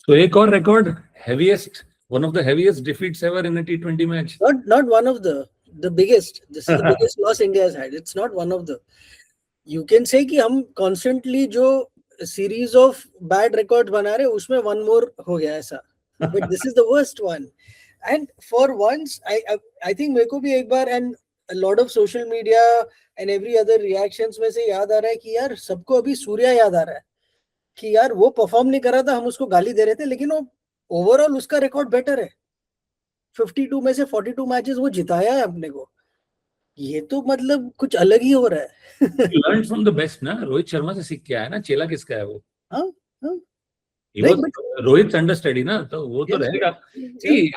So एक और record, heaviest, one of the heaviest defeats ever in a T20 match. Not one of the biggest. This is the biggest loss India has had. It's not one of the. You can say कि हम constantly जो series of bad records बना रहे उसमें one more हो गया ऐसा. But this is the worst one. And for once, I think मेरे को भी एक बार and a lot of social media and every other reactions में से याद आ रहा है कि यार सबको अभी सूर्या याद आ रहा है कि यार वो परफॉर्म नहीं कर रहा था, हम उसको गाली दे रहे थे, लेकिन वो ओवरऑल उसका रिकॉर्ड बेटर है. 52 में से 42 मैचेस वो जिताया है अपने को. ये तो मतलब कुछ अलग ही हो रहा है. Learn from the best ना, रोहित शर्मा से सीख के आया ना, चेला किसका है वो? हाँ हाँ. रोहित अंडरस्टडी ना, तो वो तो रहेगा. See,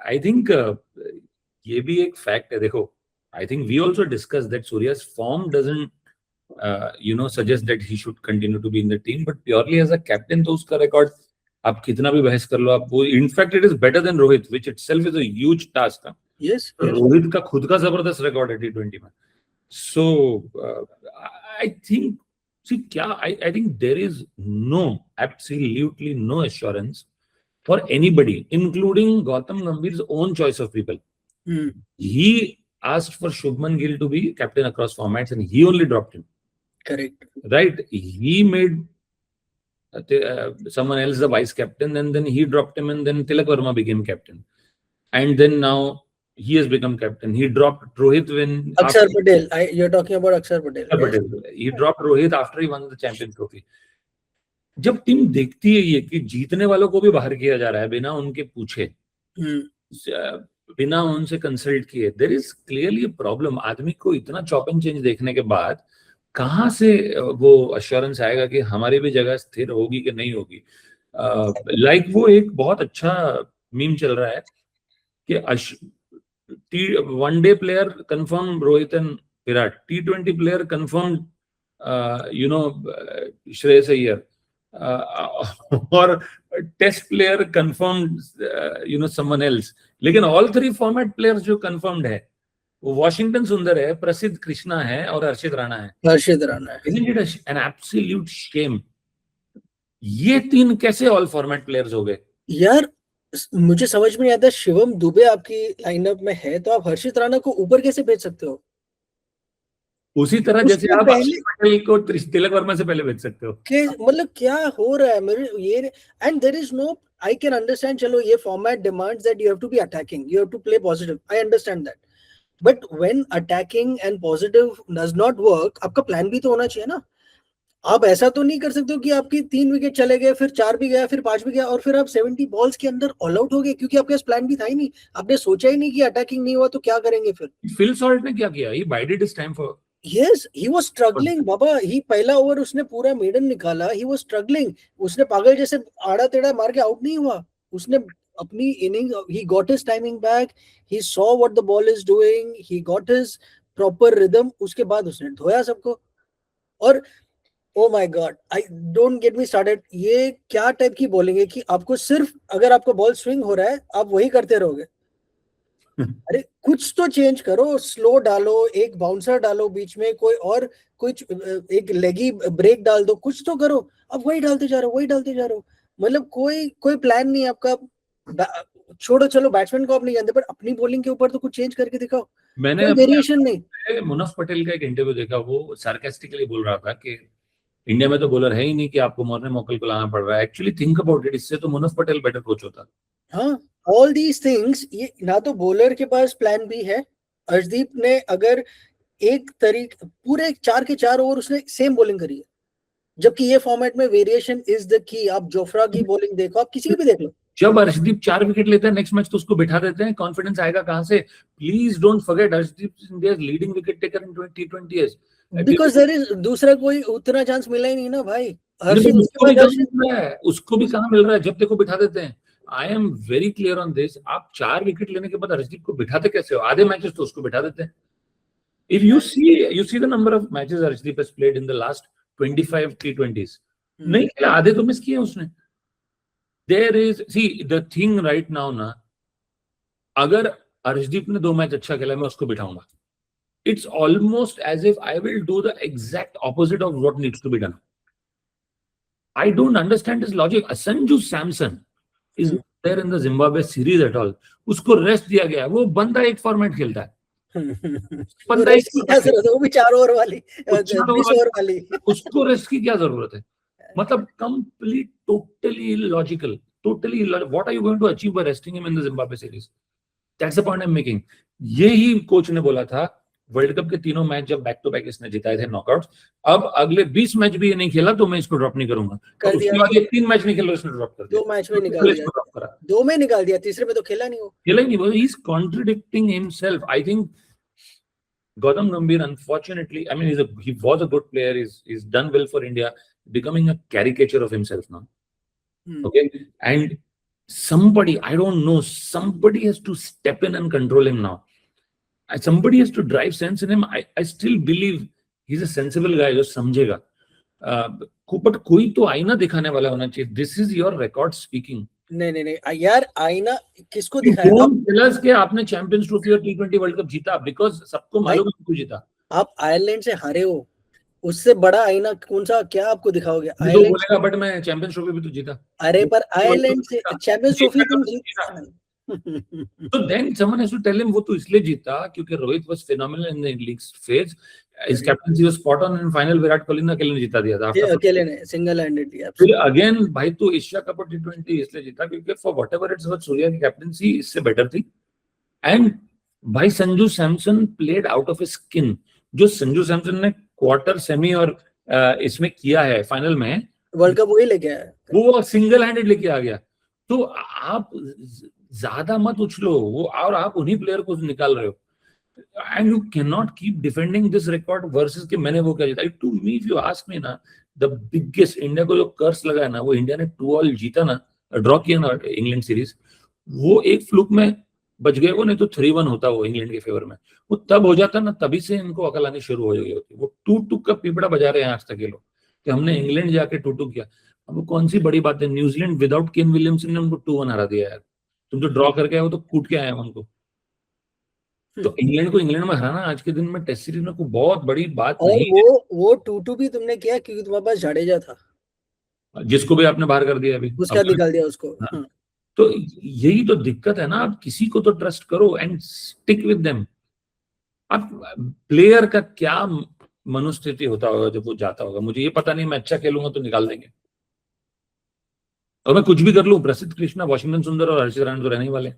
I think ये भी एक फैक्ट है. देखो, I think we also discussed that Surya's form doesn't suggest that he should continue to be in the team, but purely as a captain तो उसका रिकॉर्ड आप कितना भी बहस कर लो, आप वो in fact it is better than Rohit, which itself is a huge task. Yes. Rohit का खुद का जबरदस्त रिकॉर्ड है T20 में. So I think, see, I think there is absolutely no assurance for anybody, including Gautam Gambhir's own choice of people. He asked for Shubman Gill to be captain across formats, and he only dropped him. Correct. Right? He made someone else the vice captain, and then he dropped him, and then Tilak Verma became captain. And then now he has become captain. He dropped Rohit when... Akshar Patel. You're talking about Akshar Patel. Yes. He dropped Rohit after he won the Champions Trophy. जब team देखती है ये कि जीतने वालों को भी बाहर किया जा रहा है बिना उनके पूछे, बिना उनसे कंसल्ट किए, there is clearly a problem. आदमी को इतना चॉप एंड चेंज देखने के बाद कहां से वो अश्योरेंस आएगा कि हमारी भी जगह स्थिर होगी कि नहीं होगी. लाइक वो एक बहुत अच्छा मीम चल रहा है कि one day player confirm Rohit and Virat, T20 player confirm Shreyas Iyer, और test player confirm someone else. लेकिन ऑल 3 फॉर्मेट प्लेयर्स जो कंफर्म्ड है वो वॉशिंगटन सुंदर है, प्रसिद्ध कृष्णा है और हर्षित राणा है. Isn't it an absolute shame? ये 3 कैसे ऑल फॉर्मेट प्लेयर्स हो गए यार? मुझे समझ में नहीं आता. शिवम दुबे आपकी लाइनअप में है तो आप हर्षित राणा को ऊपर कैसे भेज सकते हो? उसी तरह जैसे आप अक्षर पटेल को तिलक वर्मा से पहले भेज सकते हो. मतलब क्या हो रहा है मेरे ये? And there is no, I can understand, चलो ये format demands that you have to be attacking, you have to play positive, I understand that. But when attacking and positive does not work, आपका plan भी तो होना चाहिए ना. आप ऐसा तो नहीं कर सकते हो कि आपकी 3 विकेट चले गए, फिर 4 भी गया, फिर 5 भी गया, और फिर आप 70 बॉल्स के अंदर ऑल आउट हो गए, क्योंकि आपके पास प्लान भी था ही नहीं. आपने सोचा ही नहीं कि अटैकिंग नहीं हुआ तो क्या करेंगे फिर. फिल सॉल्ट ने क्या किया? He bided his time for... Yes, he was struggling, बाबा. ही पहला ओवर उसने पूरा मेडन निकाला. He was struggling. उसने पागल जैसे आड़ा टेढ़ा मार के आउट नहीं हुआ. उसने अपनी inning, he got his timing back. He saw what the ball is doing. He got his proper rhythm. उसके बाद उसने धोया सबको. और oh my God, don't get me started. ये क्या टाइप की बॉलिंग है कि आपको सिर्फ अगर आपको बॉल स्विंग हो रहा है आप वही करते रहोगे. अरे कुछ तो चेंज करो, स्लो डालो, एक बाउंसर डालो बीच में, कोई और कुछ एक लेगी ब्रेक डाल दो, कुछ तो करो. अब वही डालते जा रहे हो. मतलब कोई प्लान नहीं आपका. छोड़ो, चलो बैट्समैन को आप नहीं जानते, पर अपनी बॉलिंग के ऊपर तो कुछ चेंज करके दिखाओ. मैंने वेरिएशन नहीं. मुनफ पटेल का एक इंटरव्यू देखा, वो सार्कास्टिकली बोल रहा था कि इंडिया में तो बॉलर है ही नहीं कि आपको मॉर्ने मोकल को लाना पड़ रहा है. एक्चुअली थिंक अबाउट इट, इससे तो मुनफ पटेल बेटर कोच होता. हाँ, ऑल दीज थिंग्स. ये ना तो बॉलर के पास प्लान भी है. अर्शदीप ने अगर एक तरीके पूरे 4 के 4 ओवर उसने सेम बॉलिंग करी है, जबकि ये फॉर्मेट में वेरिएशन इज द की. आप जोफ्रा की बॉलिंग देखो, आप किसी की भी देख लो. जब अर्शदीप 4 विकेट लेता है नेक्स्ट मैच तो उसको बिठा देते हैं. कॉन्फिडेंस आएगा कहां से? Please don't forget Arshdeep is India's leading wicket taker in T20. Because there is दूसरा कोई उतना चांस मिला ही नहीं ना भाई. उसको भी कहां मिल रहा है? जब देखो बिठा देते हैं. I am very clear on this. आप 4 विकेट लेने के बाद अर्शदीप को बिठाते कैसे हो? आधे मैचेस तो उसको बिठा देते हैं. If you see the number of matches Arshdeep has played in the last 25 T20s. नहीं, आधे तो मिस किए उसने. There is, see, the thing right now ना, अगर अर्शदीप ने 2 मैच अच्छा खेला मैं उसको बिठाऊंगा. It's almost as if I will do the exact opposite of what needs to be done. I don't understand his logic. Sanju Samson, is there in the Zimbabwe series at all. उसको rest दिया गया है, वो बंदा एक format खेलता है, वो बंदा रेस्ट एक की क्या जरूरत है, वो भी 4 ओवर वाली, वो 4 20 ओवर ओवर वाली। उसको रेस्ट की क्या जरूरत है? मतलब complete totally illogical, totally what are you going to achieve by resting him in the Zimbabwe series? That's the point I am making. यही कोच ने बोला था वर्ल्ड कप के तीनों मैच जब बैक टू बैक इसने जिताए थे नॉकआउट्स, अब अगले 20 मैच भी ये नहीं खेला तो मैं इसको ड्रॉप नहीं करूंगा। कर उसके दिया, बाद ये 3 मैच नहीं खेला, इसने ड्रॉप कर दिया, 2 मैच में निकाल पहले दिया, इसको ड्रॉप करा, 2 में निकाल दिया, तीसरे में तो खेला नहीं वो। खेला ही नहीं, he is contradicting himself. I think Gautam Gambhir, unfortunately, I mean, he was a good player. He's done well for India, becoming a caricature of himself now. Okay, and somebody, I don't know, somebody has to step in and control him now. Somebody has to drive sense in him. I still believe he's a sensible guy जो समझेगा, but कोई तो आईना दिखाने वाला होना चाहिए. This is your record speaking. नहीं यार, आईना किसको दिखाया? Don't tell us कि आपने चैंपियंस ट्रॉफी और T20 वर्ल्ड कप जीता, बिकॉज सबको मालूम है क्यों जीता। आप आयरलैंड से हारे हो, उससे बड़ा आईना कौन सा, क्या आपको दिखाओगे? तो आयरलैंड बोलेगा बट मैं चैंपियंस ट्रॉफी भी तो जीता। अरे पर आयरलैंड से चैंपियंस ट्रॉफी तुम जीता। तो then someone has to tell him वो तो इसलिए जीता क्योंकि Rohit was phenomenal in the league phase, his captaincy was spot on, and final Virat Kohli ने अकेले जीता दिया था, अकेले ने सिंगल हैंडेड दिया। फिर अगेन भाई तो एशिया कप और T20 इसलिए जीता क्योंकि for whatever it's worth Surya की कैप्टनसी इससे बेटर थी। एंड भाई Sanju Samson played out of his skin. जो संजू सैमसन ने क्वार्टर, सेमी और इसमें किया है फाइनल में, वर्ल्ड कप वही लेके आया, वो सिंगल हैंडेड लेके आ गया। तो आप ज्यादा मत उछलो वो, और आप उन्हीं प्लेयर को निकाल रहे हो, and you can not keep defending this record versus कि मैंने वो क्या जीता। To me if you ask me ना, द बिगेस्ट इंडिया को जो कर्स लगा है ना, वो इंडिया ने 2-2 जीता ना, ड्रॉ किया ना इंग्लैंड सीरीज, वो एक फ्लूक में बच गए वो, नहीं तो 3-1 होता वो इंग्लैंड के फेवर में। वो तब हो जाता ना, तभी से इनको अकल आनी शुरू हो गई होती। वो 2-2 का पीपड़ा बजा रहे हैं आज तक ये लोग कि हमने इंग्लैंड जाके 2-2 किया। अब कौन सी बड़ी बात है, न्यूजीलैंड विदाउट केन विलियमसन ने उनको 2-1 हरा दिया यार। तुम जो ड्रॉ करके आए वो तो कूट के आए हैं उनको। तो इंग्लैंड को इंग्लैंड में हराना आज के दिन में टेस्ट सीरीज में कोई बहुत बड़ी बात नहीं है। वो 2-2 भी तुमने किया क्योंकि तुम्हारे पास जाडेजा था, जिसको भी आपने बाहर कर दिया अभी, उसका निकाल दिया उसको। हाँ। तो यही तो दिक्कत है ना, आप किसी को तो ट्रस्ट करो एंड स्टिक विद देम। अब प्लेयर का क्या मनोस्थिति होता होगा जब वो जाता होगा, मुझे ये पता नहीं। मैं अच्छा खेलूंगा तो निकाल देंगे, और मैं कुछ भी कर लूं, प्रसिद्ध कृष्णा, वॉशिंगटन सुंदर और हर्षित राणा तो रहने ही वाले।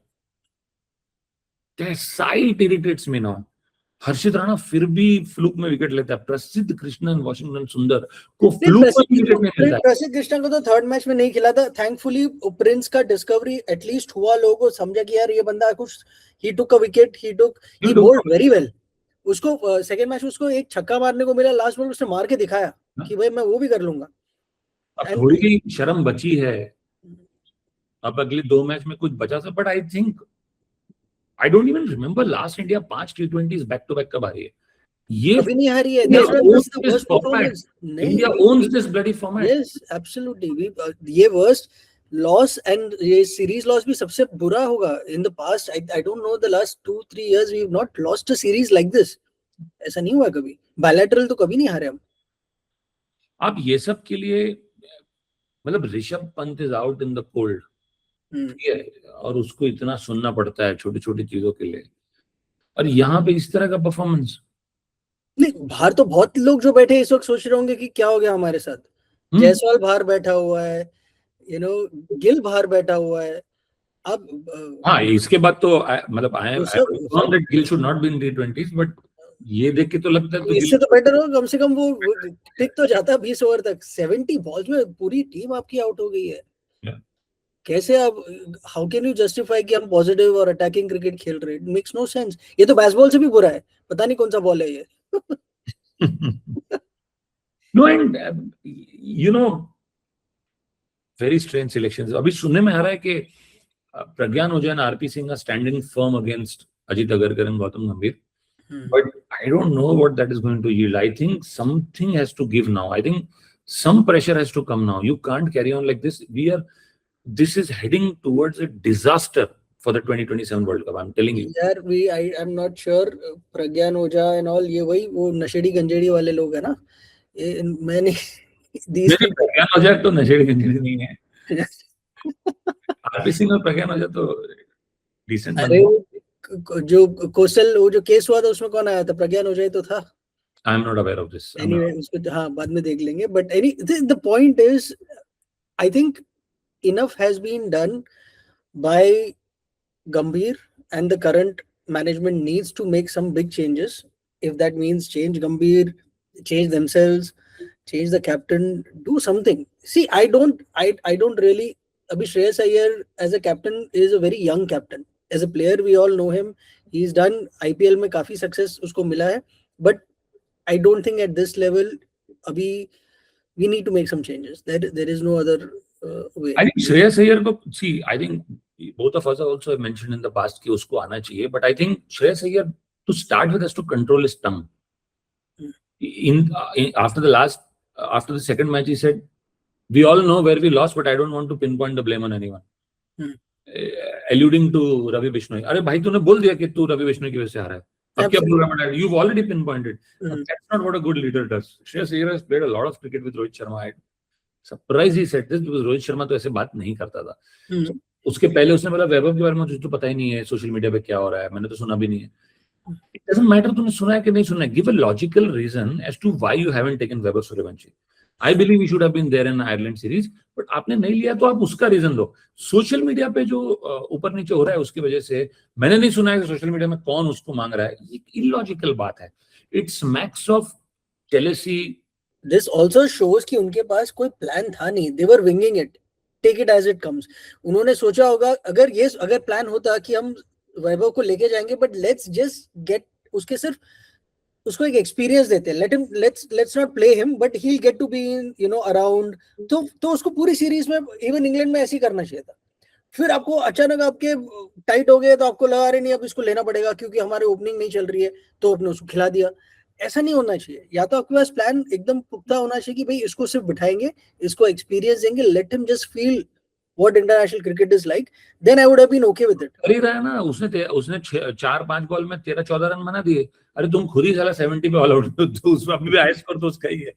Sight irritates me now. Harshit Rana फिर भी फ्लूक में विकेट लेता है, प्रसिद्ध कृष्णन, वॉशिंगटन सुंदर को फ्लूक में विकेट नहीं मिलता है। प्रसिद्ध कृष्णा को तो थर्ड मैच में नहीं खिला था, थैंकफुली प्रिंस का डिस्कवरी एटलीस्ट हुआ, लोगों को समझा कि यार ये बंदा कुछ, he took a wicket, he bowled very well. उसको सेकंड मैच में उसको एक छक्का मारने को मिला, लास्ट बॉल उसने मार के दिखाया कि भाई मैं वो भी कर लूंगा। अब थोड़ी शर्म बची है, अब अगले 2 मैच में कुछ बचा सा, but I think I don't even remember last India 5 T20s back to back कब आ रही है। ये कभी नहीं हारी है। India owns this bloody format. Yes, absolutely. ये worst loss and ये series loss भी सबसे बुरा होगा in the past. I don't know the last 2-3 years we've not lost a series like this. ऐसा नहीं हुआ कभी। Bilateral तो कभी नहीं हारे हम। आप ये सब के लिए मतलब Rishabh Pant is out in the cold, ठीक है, और उसको इतना सुनना पड़ता है छोटी छोटी चीजों के लिए, और यहाँ पे इस तरह का परफॉर्मेंस। नहीं, बाहर तो बहुत लोग जो बैठे इस वक्त सोच रहे होंगे कि क्या हो गया हमारे साथ। जायसवाल बाहर बैठा हुआ है, गिल बाहर बैठा हुआ है। अब हाँ, इसके बाद तो मतलब I am that Gill should not be in T20s, but ये देख के तो लगता है तो इससे तो बेटर हो, कम से कम वो टिक तो जाता 20 ओवर तक। 70 बॉल्स में पूरी टीम आपकी आउट हो गई है। कैसे आप, हाउ कैन यू जस्टिफाई कि हम पॉजिटिव और अटैकिंग क्रिकेट खेल रहे हैं? It makes no sense. ये तो बेसबॉल से भी बुरा है, पता नहीं कौन सा बॉल है ये। No, and you know very strange selections. अभी सुनने में आ रहा है कि Pragyan Ojha and RP Singh are standing firm against Ajit Agarkar and Gautam Gambhir, but I don't know what that is going to yield. I think something has to give now. I think some pressure has to come now. You can't carry on like this. This is heading towards a disaster for the 2027 World Cup. I'm telling you. यार I'm not sure. Pragyan Ojha and all ये वही वो नशेड़ी गंजेड़ी वाले लोग है ना। मैंने प्रज्ञान ओझा तो नशेड़ी गंजेड़ी नहीं है। आरपी सिंह और प्रज्ञान ओझा तो डिसेंट अरे बंदे। जो कोस्टल वो जो केस हुआ था उसमें कौन आया था? प्रज्ञान ओझा ही तो था। I am not aware of this. Anyway उसको हाँ बाद में देख लेंगे, but any the point is I think enough has been done by Gambhir, and the current management needs to make some big changes. If that means change Gambhir, change themselves, change the captain, do something. See, I don't really. Abhi Shreyas Iyer as a captain is a very young captain. As a player, we all know him. He's done IPL में काफी success उसको मिला है, but I don't think at this level, abhi we need to make some changes. There is no other way. I think Shreyas Iyer को see, I think both of us have also mentioned in the past कि उसको आना चाहिए, but I think Shreyas Iyer to start with has to control his tongue. After the second match he said, "We all know where we lost, but I don't want to pinpoint the blame on anyone." Alluding to Ravi Bishnoi. अरे भाई तूने बोल दिया कि तू रवि बिश्नोई की वजह से हारा है, अब क्या प्रॉब्लम है? You've already pinpointed. That's not what a good leader does. Shreyas Iyer has played a lot of cricket with Rohit Sharma. Surprised he said this because Rohit Sharma तो ऐसे बात नहीं करता था। उसके पहले उसने बोला वैभव के बारे में मुझे तो पता ही नहीं है सोशल मीडिया पे क्या हो रहा है, मैंने तो सुना भी नहीं है। It doesn't matter तूने सुना है कि नहीं सुना है, give a logical reason as to why you haven't taken Vaibhav Suryavanshi. I believe he should have been there in Ireland series, but आपने नहीं लिया तो आप उसका रीजन दो। सोशल मीडिया पे जो ऊपर नीचे हो रहा है उसकी वजह से मैंने नहीं सुना है कि सोशल मीडिया में कौन उसको मांग रहा है, ये इलॉजिकल बात है। It's max of jealousy. This also shows कि उनके पास कोई प्लान था नहीं, they were winging it, take it as it comes. उन्होंने सोचा होगा अगर प्लान होता कि हम वैभव को लेके जाएंगे, but let's just get उसके सिर्फ उसको एक एक्सपीरियंस देते हैं, let's not play him, but he'll get to be in around, तो उसको पूरी सीरीज में इवन इंग्लैंड में ऐसे ही करना चाहिए था। फिर आपको अचानक आपके टाइट हो गए तो आपको लगा रहे नहीं अब इसको लेना पड़ेगा क्योंकि हमारे ओपनिंग नहीं चल रही है, तो आपने उसको खिला दिया। ऐसा नहीं होना चाहिए, या तो आपके पास प्लान एकदम पुख्ता होना चाहिए कि भाई इसको सिर्फ बिठाएंगे, इसको एक्सपीरियंस देंगे, let him just feel what international cricket is like, then I would have been okay with it. कर ही रहा है ना, उसने 4-5 बॉल में 13-14 रन बना दिए। अरे तुम खुद ही साला 70 पे ऑल आउट हो, तो उसमें अभी भी हाई स्कोर तो उसका ही है।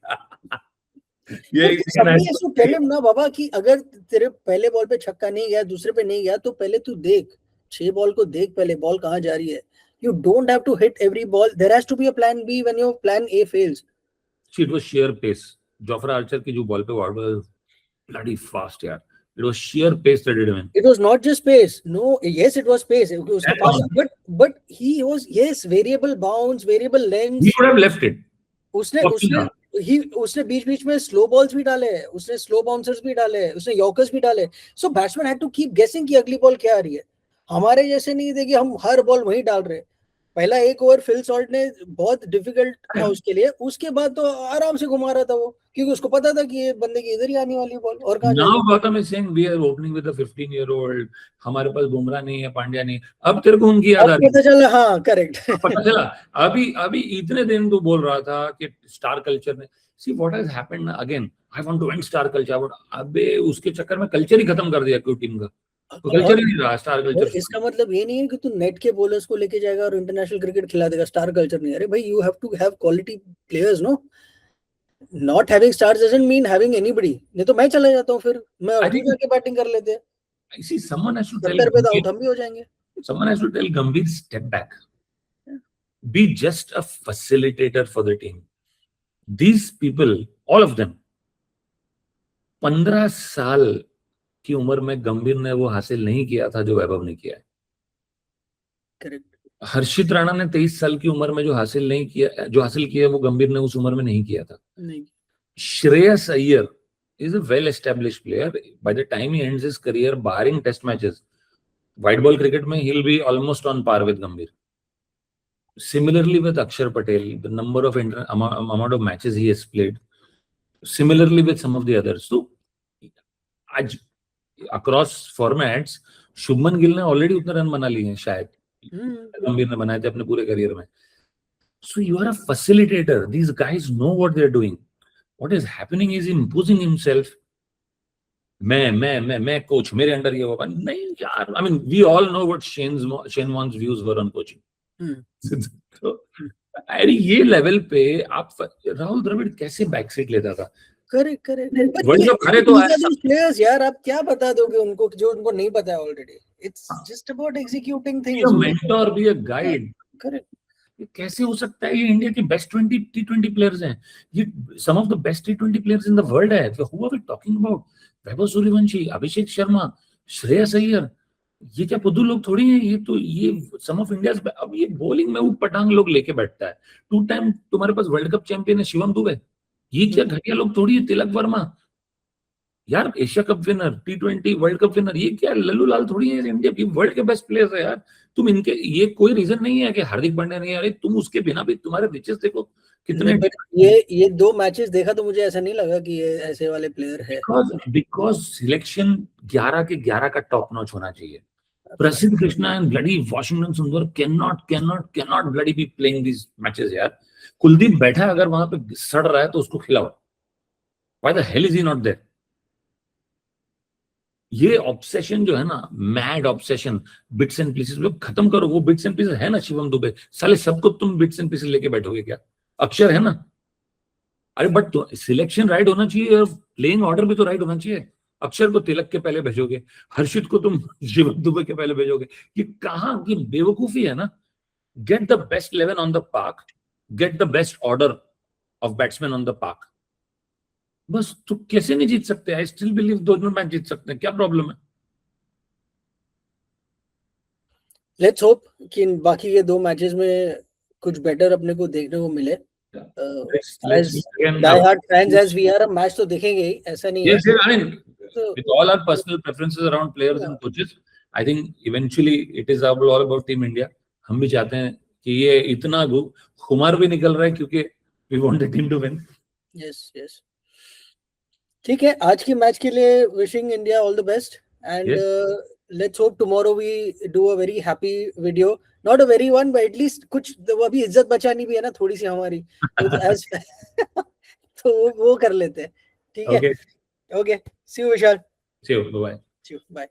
ये इसको tell him ना बाबा कि अगर तेरे पहले बॉल पे छक्का नहीं गया, दूसरे पे नहीं गया, तो पहले तू देख 6 बॉल को देख, पहले बॉल कहाँ जा रही है। You don't have to hit every ball. There has to be a plan B when your plan A fails. It was sheer pace. Jofra Archer की जो बॉल पे वार्ड was bloody fast यार। It was sheer pace that did win. It was not just pace. No, yes, it was pace. उसका pass, but he was variable bounce, variable length. He would have left it. उसने बीच में slow balls भी डाले, उसने slow bouncers भी डाले, उसने yorkers भी डाले। So batsman had to keep guessing कि अगली बॉल क्या आ रही है। हमारे जैसे नहीं थे कि हम हर बॉल वहीं डाल रहे। पहला एक ओवर फिल सॉल्ट ने बहुत डिफिकल्ट था उसके लिए, उसके बाद तो आराम से घुमा रहा था वो, क्योंकि उसको पता था कि ये बंदे की इधर ही आने वाली बॉल। और कहां now Gautam is saying we are opening with a 15-year-old, हमारे पास बुमराह नहीं है, पांड्या नहीं। अब तेरे को उनकी याद आ रही है। पता चला, हाँ करेक्ट पता चला। अभी इतने दिन तू बोल रहा था कि स्टार कल्चर में, see what has happened again, I want to end star culture, अबे उसके चक्कर में कल्चर ही खत्म कर दिया कोई टीम का, तो कल्चर ही नहीं रहा स्टार कल्चर। इसका मतलब ये नहीं है कि तू नेट के बॉलर्स को लेके जाएगा और इंटरनेशनल क्रिकेट खिला देगा, स्टार कल्चर नहीं। अरे भाई you have to have quality players, no, not having stars doesn't mean having anybody. नहीं तो मैं चला जाता हूं, फिर मैं और जाके बैटिंग कर लेते हैं। I see someone has to tell पे तो आउट हम भी हो जाएंगे। Someone has to tell Gambhir step back, be just a facilitator for the team. These people, all of them, 15 साल की उम्र में गंभीर ने वो हासिल नहीं किया था जो वैभव ने किया है। करेक्ट। हर्षित राणा ने 23 साल की उम्र में जो हासिल किया वो गंभीर ने उस उम्र में नहीं किया था। नहीं। Shreyas Iyer is a well-established player. By the time he ends his career, barring test matches, white ball cricket mein he'll be almost on par with Gambhir. Similarly with Akshar Patel, the number of amount of matches he has played. Similarly with some of the others. So, across formats, Shubman Gill ने already उतने run बना लिए हैं शायद गंभीर ने बनाए थे अपने पूरे करियर में। So you are a facilitator. These guys know what they're doing. What is happening is imposing himself. मैं coach, मेरे अंडर ये होगा नहीं यार। I mean, we all know what Shane Warne's views were on coaching. तो अरे ये level पे आप राहुल द्रविड़ कैसे बैक सीट लेता था? करेक्ट वर्ल्ड कप हारे तो प्लेयर्स यार, आप क्या बता दोगे उनको जो उनको नहीं पता है already? It's just about executing B things. A mentor, be a guide. Correct. ये कैसे हो सकता है? ये इंडिया के बेस्ट T20 प्लेयर्स हैं, ये some of the best T20 players in the world है. Who are we talking about? Vaibhav Suryavanshi, Abhishek Sharma, Shreyas Iyer, ये क्या बुद्धू लोग थोड़ी हैं? ये सम ऑफ इंडिया. अब ये बॉलिंग में वो पटांग लोग लेके बैठता है. 2 टाइम तुम्हारे पास वर्ल्ड कप चैंपियन है शिवम दुबे, ये क्या घटिया लोग थोड़ी है? तिलक वर्मा यार, Asia cup winner, T20 world cup winner, ये क्या लल्लू लाल थोड़ी है? इंडिया की वर्ल्ड के बेस्ट प्लेयर्स है यार. तुम इनके, ये कोई रीजन नहीं है कि हार्दिक पांड्या नहीं है. अरे तुम उसके बिना भी तुम्हारे रिचेस देखो कितने. ये 2 मैचेस देखा तो मुझे ऐसा नहीं लगा कि ये ऐसे वाले प्लेयर है. बिकॉज सिलेक्शन 11 के 11 का टॉप नॉच होना चाहिए. प्रसिद्ध कृष्णा एंड ब्लडी वाशिंगटन सुंदर cannot bloody be playing this matches यार. कुलदीप बैठा है अगर वहां पे सड़ रहा है तो उसको खिलाओ. Why the hell is he not there? ये ऑब्सेशन जो है ना, mad obsession, bits and pieces, वो खत्म करो. वो बिट्स एंड पीसेस है ना शिवम दुबे, साले सबको तुम बिट्स एंड पीसेस लेके बैठोगे क्या? अक्षर है ना. अरे बट तो सिलेक्शन राइट होना चाहिए और प्लेइंग ऑर्डर भी तो राइट होना चाहिए. अक्षर को तिलक के पहले भेजोगे, हर्षित को तुम शिवम दुबे के पहले भेजोगे. ये कहां की बेवकूफी है ना. Get the best 11 on the park, get the best order of batsman on the park. बस. तो कैसे नहीं जीत सकते? आई स्टिल बिलीव दोनों मैच जीत सकते हैं. क्या प्रॉब्लम है? लेट्स होप कि बाकी के 2 मैचेस में कुछ बेटर अपने को देखने को मिले. Die hard fans as we are, match तो देखेंगे ही, ऐसा नहीं है. Yes, I mean, with all our personal preferences around players and coaches, I think eventually it is all about Team India. हम भी चाहते हैं कि ये इतना खुमार भी निकल रहा है क्योंकि we want the team to win. Yes. ठीक है, आज की मैच के लिए wishing India all the best and let's hope tomorrow we do a very happy video. Not a very one, but at least कुछ अभी इज्जत बचानी भी है ना थोड़ी सी हमारी. तो वो कर लेते हैं. ठीक है. Okay. See you, Vishal. See you. Bye. See you. Bye.